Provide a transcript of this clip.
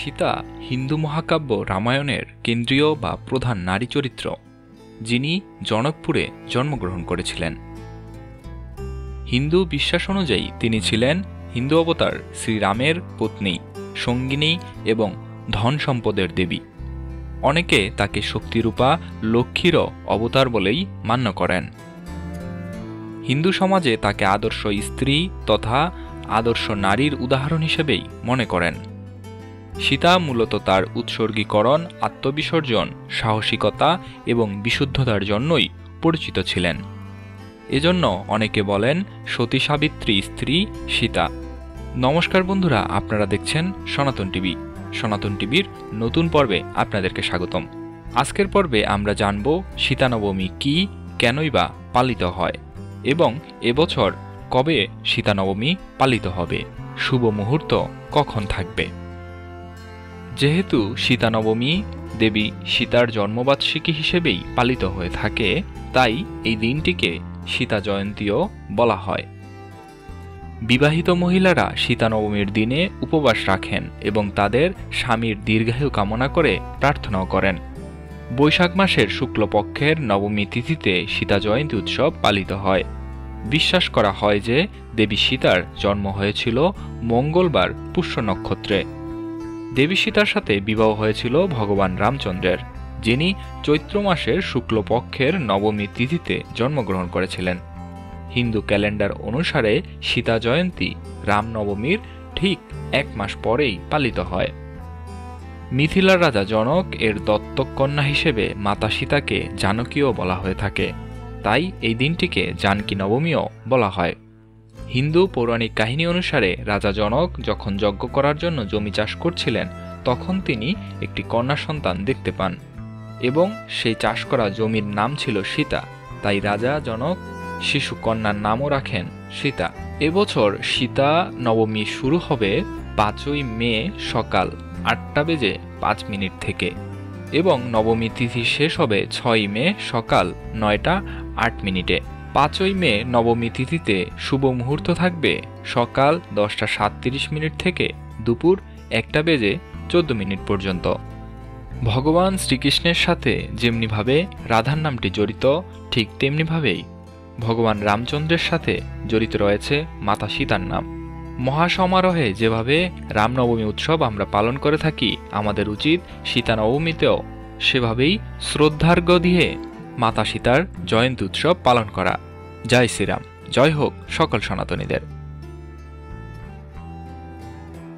সীতা হিন্দু মহাকাব্য রামায়ণের কেন্দ্রীয় বা প্রধান নারী চরিত্র, যিনি জনকপুরে জন্মগ্রহণ করেছিলেন। হিন্দু বিশ্বাস অনুযায়ী তিনি ছিলেন হিন্দু অবতার শ্রীরামের পত্নী, সঙ্গিনী এবং ধন সম্পদের দেবী। অনেকে তাকে শক্তিরূপা লক্ষ্মীরও অবতার বলেই মান্য করেন। হিন্দু সমাজে তাকে আদর্শ স্ত্রী তথা আদর্শ নারীর উদাহরণ হিসেবেই মনে করেন। সীতা মূলত তার উৎসর্গীকরণ, আত্মবিসর্জন, সাহসিকতা এবং বিশুদ্ধতার জন্যই পরিচিত ছিলেন। এজন্য অনেকে বলেন সতী সাবিত্রী স্ত্রী সীতা। নমস্কার বন্ধুরা, আপনারা দেখছেন সনাতন টিভি। সনাতন টিভির নতুন পর্বে আপনাদেরকে স্বাগতম। আজকের পর্বে আমরা জানব সীতা নবমী কি, কেনই বা পালিত হয় এবং এবছর কবে সীতা নবমী পালিত হবে, শুভ মুহূর্ত কখন থাকবে। যেহেতু সীতা নবমী দেবী সীতার জন্মবার্ষিকী হিসেবেই পালিত হয়ে থাকে, তাই এই দিনটিকে সীতা জয়ন্তীও বলা হয়। বিবাহিত মহিলারা সীতা নবমীর দিনে উপবাস রাখেন এবং তাদের স্বামীর দীর্ঘায়ু কামনা করে প্রার্থনাও করেন। বৈশাখ মাসের শুক্লপক্ষের নবমী তিথিতে সীতা জয়ন্তী উৎসব পালিত হয়। বিশ্বাস করা হয় যে দেবী সীতার জন্ম হয়েছিল মঙ্গলবার পুষ্য নক্ষত্রে। দেবী সীতার সাথে বিবাহ হয়েছিল ভগবান রামচন্দ্রের, যিনি চৈত্র মাসের শুক্লপক্ষের নবমী তিথিতে জন্মগ্রহণ করেছিলেন। হিন্দু ক্যালেন্ডার অনুসারে সীতা জয়ন্তী রামনবমীর ঠিক 1 মাস পরেই পালিত হয়। মিথিলার রাজা জনক এর দত্তক কন্যা হিসেবে মাতা সীতাকে জানকীও বলা হয়ে থাকে, তাই এই দিনটিকে জানকী নবমীও বলা হয়। হিন্দু পৌরাণিক কাহিনী অনুসারে রাজা জনক যখন যজ্ঞ করার জন্য জমি চাষ করছিলেন, তখন তিনি একটি কন্যা সন্তান দেখতে পান এবং সেই চাষ করা জমির নাম ছিল সীতা, তাই রাজা জনক শিশু কন্যার নামও রাখেন সীতা। এবছর সীতা নবমী শুরু হবে 5ই মে সকাল 8:05 থেকে এবং নবমী তিথি শেষ হবে 6ই মে সকাল 9:08। 5ই মে নবমী তিথিতে শুভ মুহূর্ত থাকবে সকাল 10:37 থেকে দুপুর 1:14 পর্যন্ত। ভগবান শ্রীকৃষ্ণের সাথে যেমনিভাবে রাধার নামটি জড়িত, ঠিক তেমনিভাবেই ভগবান রামচন্দ্রের সাথে জড়িত রয়েছে মাতা সীতার নাম। মহাসমারোহে যেভাবে রামনবমী উৎসব আমরা পালন করে থাকি, আমাদের উচিত সীতা নবমীতেও সেভাবেই শ্রদ্ধার্ঘ্য দিয়ে মাতা সীতার জয়ন্তী উৎসব পালন করা। জয় শ্রীরাম, জয় হোক সকল সনাতনীদের।